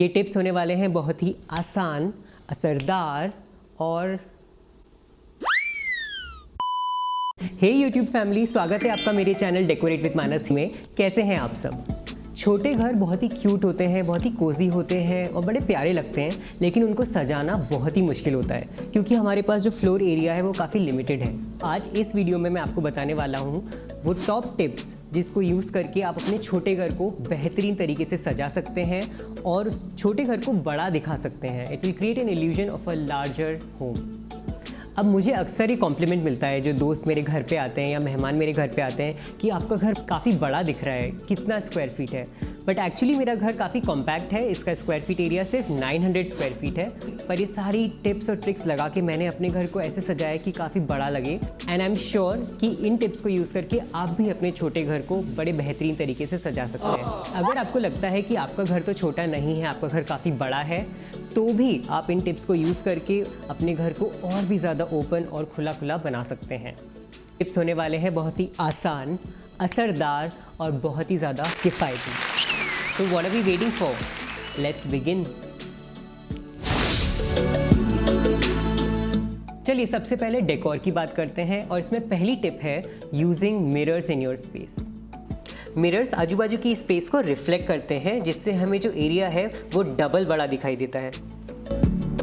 ये टिप्स होने वाले हैं बहुत ही आसान, असरदार और हे यूट्यूब फैमिली, स्वागत है आपका मेरे चैनल डेकोरेट विद मानस में। कैसे हैं आप सब? छोटे घर बहुत ही क्यूट होते हैं, बहुत ही कोजी होते हैं और बड़े प्यारे लगते हैं, लेकिन उनको सजाना बहुत ही मुश्किल होता है क्योंकि हमारे पास जो फ्लोर एरिया है वो काफ़ी लिमिटेड है। आज इस वीडियो में मैं आपको बताने वाला हूँ वो टॉप टिप्स जिसको यूज़ करके आप अपने छोटे घर को बेहतरीन तरीके से सजा सकते हैं और उस छोटे घर को बड़ा दिखा सकते हैं। It will create an illusion of a larger home. अब मुझे अक्सर ही कॉम्प्लीमेंट मिलता है, जो दोस्त मेरे घर पे आते हैं या मेहमान मेरे घर पे आते हैं, कि आपका घर काफ़ी बड़ा दिख रहा है, कितना स्क्वायर फीट है। बट एक्चुअली मेरा घर काफ़ी कॉम्पैक्ट है, इसका स्क्वायर फीट एरिया सिर्फ 900 स्क्वायर फीट है। पर ये सारी टिप्स और ट्रिक्स लगा के मैंने अपने घर को ऐसे सजाया कि काफ़ी बड़ा लगे। एंड आई एम श्योर कि इन टिप्स को यूज़ करके आप भी अपने छोटे घर को बड़े बेहतरीन तरीके से सजा सकते हैं। अगर आपको लगता है कि आपका घर तो छोटा नहीं है, आपका घर काफ़ी बड़ा है, तो भी आप इन टिप्स को यूज़ करके अपने घर को और भी ज़्यादा ओपन और खुला खुला बना सकते हैं। टिप्स होने वाले हैं बहुत ही आसान, असरदार और बहुत ही ज़्यादा किफ़ायती। So what are we waiting for? Let's begin. चलिए सबसे पहले डेकोर की बात करते हैं और इसमें पहली टिप है using mirrors in your space. Mirrors आजू बाजू की स्पेस को रिफ्लेक्ट करते हैं, जिससे हमें जो एरिया है वो डबल बड़ा दिखाई देता है।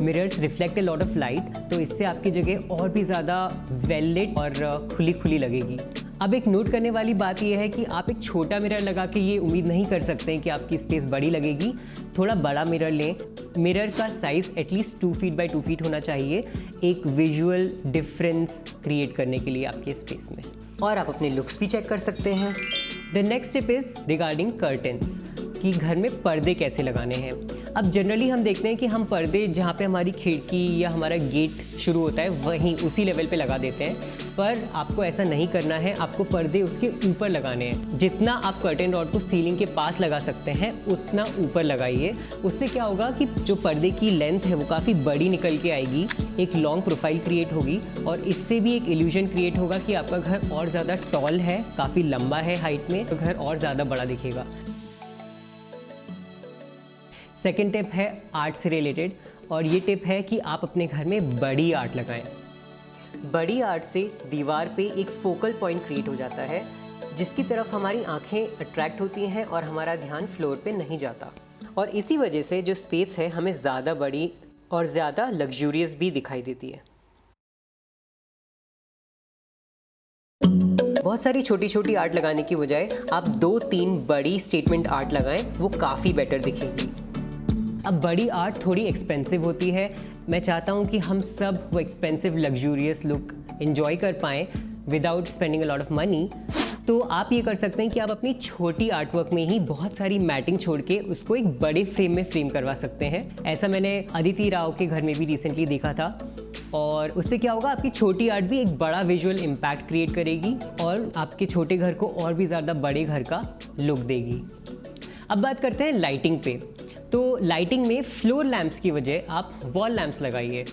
Mirrors reflect a lot of light, तो इससे आपकी जगह और भी ज़्यादा वेल लिट और खुली खुली लगेगी। अब एक नोट करने वाली बात यह है कि आप एक छोटा मिरर लगा के ये उम्मीद नहीं कर सकते हैं कि आपकी स्पेस बड़ी लगेगी। थोड़ा बड़ा मिरर लें। मिरर का size at least 2 feet by 2 feet होना चाहिए, एक विजुअल डिफरेंस क्रिएट करने के लिए आपके स्पेस में। और आप अपने लुक्स भी चेक कर सकते हैं। The next tip is regarding curtains, कि घर में पर्दे कैसे लगाने हैं। अब जनरली हम देखते हैं कि हम पर्दे जहाँ पे हमारी खिड़की या हमारा गेट शुरू होता है वहीं उसी लेवल पे लगा देते हैं, पर आपको ऐसा नहीं करना है। आपको पर्दे उसके ऊपर लगाने हैं। जितना आप कर्टेन रॉड को सीलिंग के पास लगा सकते हैं उतना ऊपर लगाइए। उससे क्या होगा कि जो पर्दे की लेंथ है वो काफ़ी बड़ी निकल के आएगी, एक लॉन्ग प्रोफाइल क्रिएट होगी और इससे भी एक इल्यूजन क्रिएट होगा कि आपका घर और ज़्यादा टॉल है, काफ़ी लंबा है हाइट में, तो घर और ज़्यादा बड़ा दिखेगा। सेकेंड टिप है आर्ट से रिलेटेड, और ये टिप है कि आप अपने घर में बड़ी आर्ट लगाएं। बड़ी आर्ट से दीवार पे एक फोकल पॉइंट क्रिएट हो जाता है, जिसकी तरफ हमारी आंखें अट्रैक्ट होती हैं और हमारा ध्यान फ्लोर पे नहीं जाता। और इसी वजह से जो स्पेस है हमें ज़्यादा बड़ी और ज़्यादा लग्जूरियस भी दिखाई देती है। बहुत सारी छोटी छोटी आर्ट लगाने की बजाय आप 2-3 बड़ी स्टेटमेंट आर्ट लगाएं, वो काफ़ी बेटर दिखेगी। अब बड़ी आर्ट थोड़ी एक्सपेंसिव होती है। मैं चाहता हूँ कि हम सब वो एक्सपेंसिव लग्जूरियस लुक एंजॉय कर पाएँ without spending a lot of money. तो आप ये कर सकते हैं कि आप अपनी छोटी आर्ट वर्क में ही बहुत सारी मैटिंग छोड़ के उसको एक बड़े फ्रेम में फ्रेम करवा सकते हैं। ऐसा मैंने अदिति राव के घर में भी रिसेंटली देखा था, और उससे क्या होगा, आपकी छोटी आर्ट भी एक बड़ा विजुअल इम्पैक्ट क्रिएट करेगी और आपके छोटे घर को और भी ज़्यादा बड़े घर का लुक देगी। अब बात करते हैं लाइटिंग पे। तो लाइटिंग में फ्लोर लैंप्स की वजह आप वॉल लैंप्स लगाइए।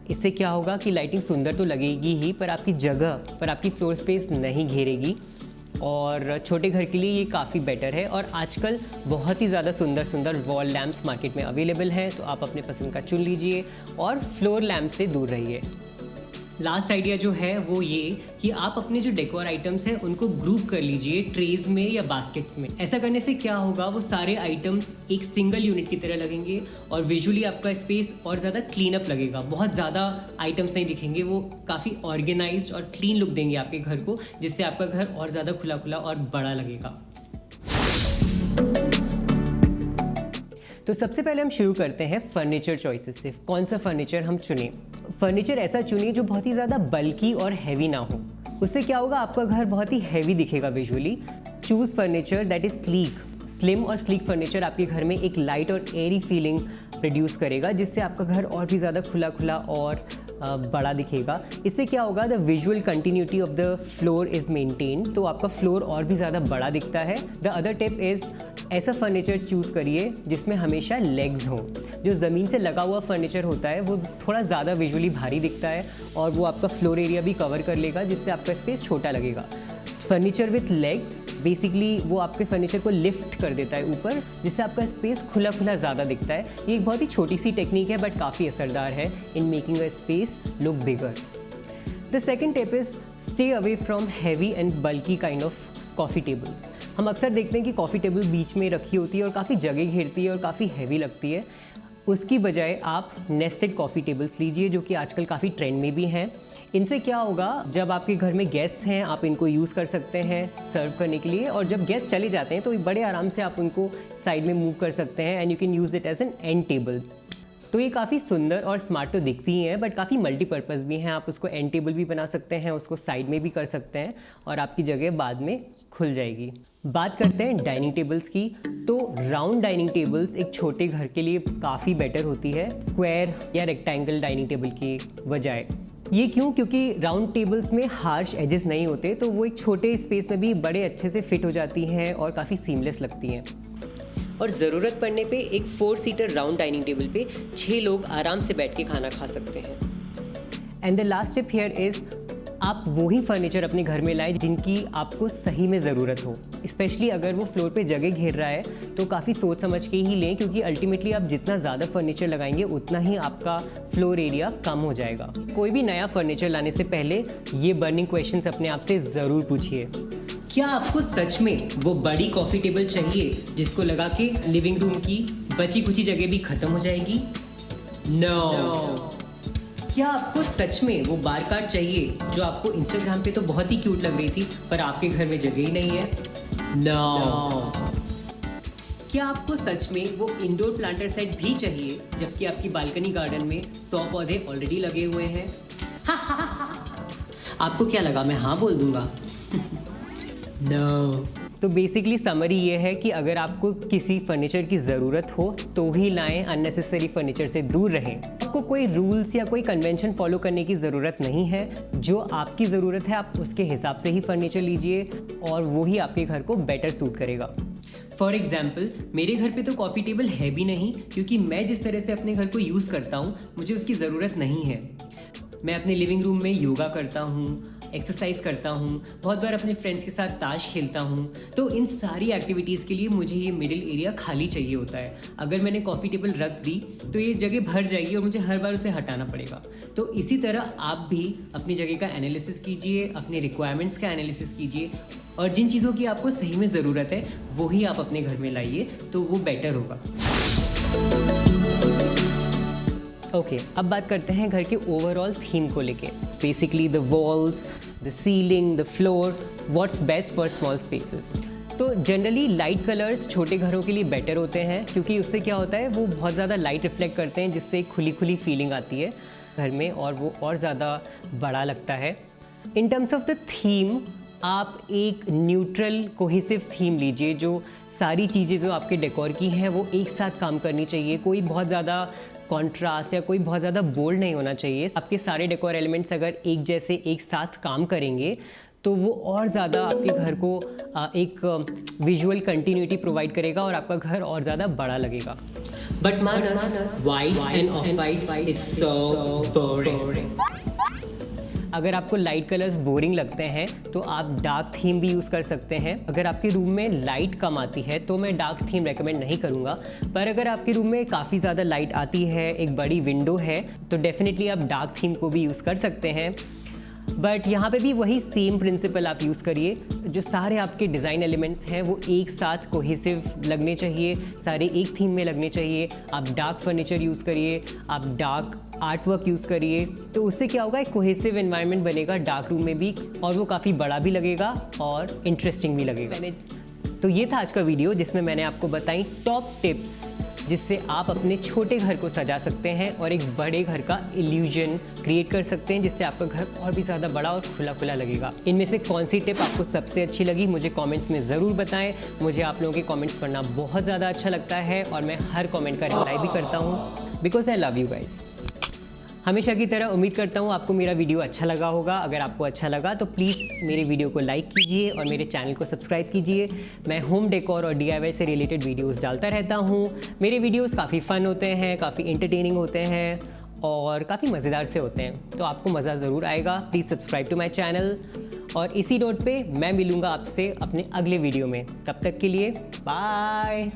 इससे क्या होगा कि लाइटिंग सुंदर तो लगेगी ही, पर आपकी जगह पर आपकी फ्लोर स्पेस नहीं घेरेगी, और छोटे घर के लिए ये काफ़ी बेटर है। और आजकल बहुत ही ज़्यादा सुंदर सुंदर वॉल लैंप्स मार्केट में अवेलेबल हैं, तो आप अपने पसंद का चुन लीजिए और फ्लोर लैंप से दूर रहिए। लास्ट आइडिया जो है वो ये कि आप अपने जो डेकोर आइटम्स हैं उनको ग्रुप कर लीजिए ट्रेज में या बास्केट्स में। ऐसा करने से क्या होगा, वो सारे आइटम्स एक सिंगल यूनिट की तरह लगेंगे और विजुअली आपका स्पेस और ज़्यादा क्लीन अप लगेगा। बहुत ज़्यादा आइटम्स नहीं दिखेंगे, वो काफ़ी ऑर्गेनाइज्ड और क्लीन लुक देंगे आपके घर को, जिससे आपका घर और ज़्यादा खुला खुला और बड़ा लगेगा। तो सबसे पहले हम शुरू करते हैं फर्नीचर चॉइसेस से। कौन सा फर्नीचर हम चुनें? फर्नीचर ऐसा चुनिए जो बहुत ही ज़्यादा बल्की और हैवी ना हो। उससे क्या होगा, आपका घर बहुत ही हैवी दिखेगा visually. Choose furniture that is sleek. Slim और स्लीक फर्नीचर आपके घर में एक लाइट और एयरी फीलिंग प्रोड्यूस करेगा, जिससे आपका घर और भी ज़्यादा खुला खुला और बड़ा दिखेगा। इससे क्या होगा, the visual continuity of the floor is maintain, तो आपका फ्लोर और भी ज़्यादा बड़ा दिखता है। द अदर टिप इज़ ऐसा फर्नीचर चूज़ करिए जिसमें हमेशा लेग्स हों। जो ज़मीन से लगा हुआ फर्नीचर होता है वो थोड़ा ज़्यादा विजुअली भारी दिखता है और वो आपका फ्लोर एरिया भी कवर कर लेगा, जिससे आपका स्पेस छोटा लगेगा। फर्नीचर विथ लेग्स, बेसिकली वो आपके फर्नीचर को लिफ्ट कर देता है ऊपर, जिससे आपका स्पेस खुला खुला ज़्यादा दिखता है। ये एक बहुत ही छोटी सी टेक्निक है बट काफ़ी असरदार है in making a space look bigger. The second tip is stay away from heavy and bulky kind of coffee tables. हम अक्सर देखते हैं कि कॉफ़ी टेबल बीच में रखी होती है और काफ़ी जगह घेरती है और काफ़ी हैवी लगती है। उसकी बजाय आप नेस्टेड कॉफ़ी टेबल्स लीजिए, जो कि आजकल काफ़ी ट्रेंड में भी हैं। इनसे क्या होगा, जब आपके घर में गेस्ट हैं आप इनको यूज़ कर सकते हैं सर्व करने के लिए, और जब गेस्ट चले जाते हैं तो बड़े आराम से आप उनको साइड में मूव कर सकते हैं and you can use it as an end table. तो ये काफ़ी सुंदर और स्मार्ट तो दिखती ही हैं बट काफ़ी मल्टीपर्पज़ भी हैं। आप उसको एंड टेबल भी बना सकते हैं, उसको साइड में भी कर सकते हैं और आपकी जगह बाद में खुल जाएगी। बात करते हैं डाइनिंग टेबल्स की। तो राउंड डाइनिंग टेबल्स एक छोटे घर के लिए काफ़ी बेटर होती है स्क्वायर या रेक्टेंगल डाइनिंग टेबल की बजाय। ये क्यों? क्योंकि राउंड टेबल्स में हार्श एजेस नहीं होते, तो वो एक छोटे स्पेस में भी बड़े अच्छे से फिट हो जाती हैं और काफ़ी सीमलेस लगती हैं। और ज़रूरत पड़ने पे एक 4 सीटर राउंड डाइनिंग टेबल पे 6 लोग आराम से बैठ के खाना खा सकते हैं। And the last tip here is आप वही फर्नीचर अपने घर में लाएं जिनकी आपको सही में ज़रूरत हो। स्पेशली अगर वो फ्लोर पे जगह घेर रहा है तो काफ़ी सोच समझ के ही लें, क्योंकि अल्टीमेटली आप जितना ज़्यादा फर्नीचर लगाएंगे उतना ही आपका फ्लोर एरिया कम हो जाएगा। कोई भी नया फर्नीचर लाने से पहले ये बर्निंग क्वेश्चंस अपने आप से ज़रूर पूछिए। क्या आपको सच में वो बड़ी कॉफ़ी टेबल चाहिए जिसको लगा के लिविंग रूम की बची कुची जगह भी ख़त्म हो जाएगी? नो। क्या आपको सच में वो बार कार्ड चाहिए जो आपको इंस्टाग्राम पे तो बहुत ही क्यूट लग रही थी पर आपके घर में जगह ही नहीं है? नो। क्या आपको सच में वो इंडोर प्लांटर सेट भी चाहिए जबकि आपकी बालकनी गार्डन में 100 पौधे ऑलरेडी लगे हुए हैं? आपको क्या लगा मैं हाँ बोल दूंगा? नो। तो बेसिकली समरी ये है कि अगर आपको किसी फर्नीचर की ज़रूरत हो तो ही लाएं, अननेसेसरी फर्नीचर से दूर रहें। आपको कोई रूल्स या कोई कन्वेंशन फॉलो करने की ज़रूरत नहीं है। जो आपकी ज़रूरत है आप उसके हिसाब से ही फर्नीचर लीजिए और वो ही आपके घर को बेटर सूट करेगा। फॉर एग्जाम्पल, मेरे घर पे तो कॉफ़ी टेबल है भी नहीं, क्योंकि मैं जिस तरह से अपने घर को यूज़ करता हूँ मुझे उसकी ज़रूरत नहीं है। मैं अपने लिविंग रूम में योगा करता हूँ, एक्सरसाइज करता हूँ, बहुत बार अपने फ्रेंड्स के साथ ताश खेलता हूँ। तो इन सारी एक्टिविटीज़ के लिए मुझे ये मिडिल एरिया खाली चाहिए होता है। अगर मैंने कॉफ़ी टेबल रख दी तो ये जगह भर जाएगी और मुझे हर बार उसे हटाना पड़ेगा। तो इसी तरह आप भी अपनी जगह का एनालिसिस कीजिए, अपने रिक्वायरमेंट्स का एनालिसिस कीजिए और जिन चीज़ों की आपको सही में ज़रूरत है वो ही आप अपने घर में लाइए, तो वो बेटर होगा। ओके, अब बात करते हैं घर के ओवरऑल थीम को लेके। Basically the walls, the ceiling, the floor, what's best for small spaces. तो जनरली लाइट कलर्स छोटे घरों के लिए बेटर होते हैं, क्योंकि उससे क्या होता है वो बहुत ज़्यादा लाइट रिफ्लेक्ट करते हैं, जिससे खुली खुली फीलिंग आती है घर में और वो और ज़्यादा बड़ा लगता है। In terms of the theme, आप एक न्यूट्रल कोहेसिव थीम लीजिए। जो सारी चीज़ें जो आपके डेकोर की हैं वो एक साथ काम करनी चाहिए। कोई बहुत ज़्यादा कॉन्ट्रास्ट या कोई बहुत ज़्यादा बोल्ड नहीं होना चाहिए। आपके सारे डेकोर एलिमेंट्स अगर एक जैसे एक साथ काम करेंगे तो वो और ज़्यादा आपके घर को एक विजुअल कंटिन्यूटी प्रोवाइड करेगा और आपका घर और ज़्यादा बड़ा लगेगा। But Manas, white end of white is so boring. अगर आपको लाइट कलर्स बोरिंग लगते हैं तो आप डार्क थीम भी यूज़ कर सकते हैं। अगर आपके रूम में लाइट कम आती है तो मैं डार्क थीम रेकमेंड नहीं करूँगा, पर अगर आपके रूम में काफ़ी ज़्यादा लाइट आती है, एक बड़ी विंडो है, तो डेफिनेटली आप डार्क थीम को भी यूज़ कर सकते हैं। बट यहाँ पे भी वही सेम प्रिंसिपल आप यूज़ करिए। जो सारे आपके डिज़ाइन एलिमेंट्स हैं वो एक साथ कोहेसिव लगने चाहिए, सारे एक थीम में लगने चाहिए। आप डार्क फर्नीचर यूज़ करिए, आप डार्क आर्ट वर्क यूज़ करिए, तो उससे क्या होगा, एक कोहेसिव एनवायरनमेंट बनेगा डार्क रूम में भी और वो काफ़ी बड़ा भी लगेगा और इंटरेस्टिंग भी लगेगा। तो ये था आज का वीडियो जिसमें मैंने आपको बताई टॉप टिप्स जिससे आप अपने छोटे घर को सजा सकते हैं और एक बड़े घर का इल्यूजन क्रिएट कर सकते हैं, जिससे आपका घर और भी ज़्यादा बड़ा और खुला खुला लगेगा। इनमें से कौन सी टिप आपको सबसे अच्छी लगी मुझे कमेंट्स में ज़रूर बताएं। मुझे आप लोगों के कमेंट्स पढ़ना बहुत ज़्यादा अच्छा लगता है और मैं हर कमेंट का रिप्लाई भी करता हूँ, because I love you guys. हमेशा की तरह उम्मीद करता हूँ आपको मेरा वीडियो अच्छा लगा होगा। अगर आपको अच्छा लगा तो प्लीज़ मेरे वीडियो को लाइक कीजिए और मेरे चैनल को सब्सक्राइब कीजिए। मैं होम डेकोर और DIY से रिलेटेड वीडियोस डालता रहता हूँ। मेरे वीडियोस काफ़ी फ़न होते हैं, काफ़ी एंटरटेनिंग होते हैं और काफ़ी मज़ेदार से होते हैं, तो आपको मज़ा ज़रूर आएगा। Please subscribe to my channel और इसी नोट पे मैं मिलूँगा आपसे अपने अगले वीडियो में। तब तक के लिए बाय।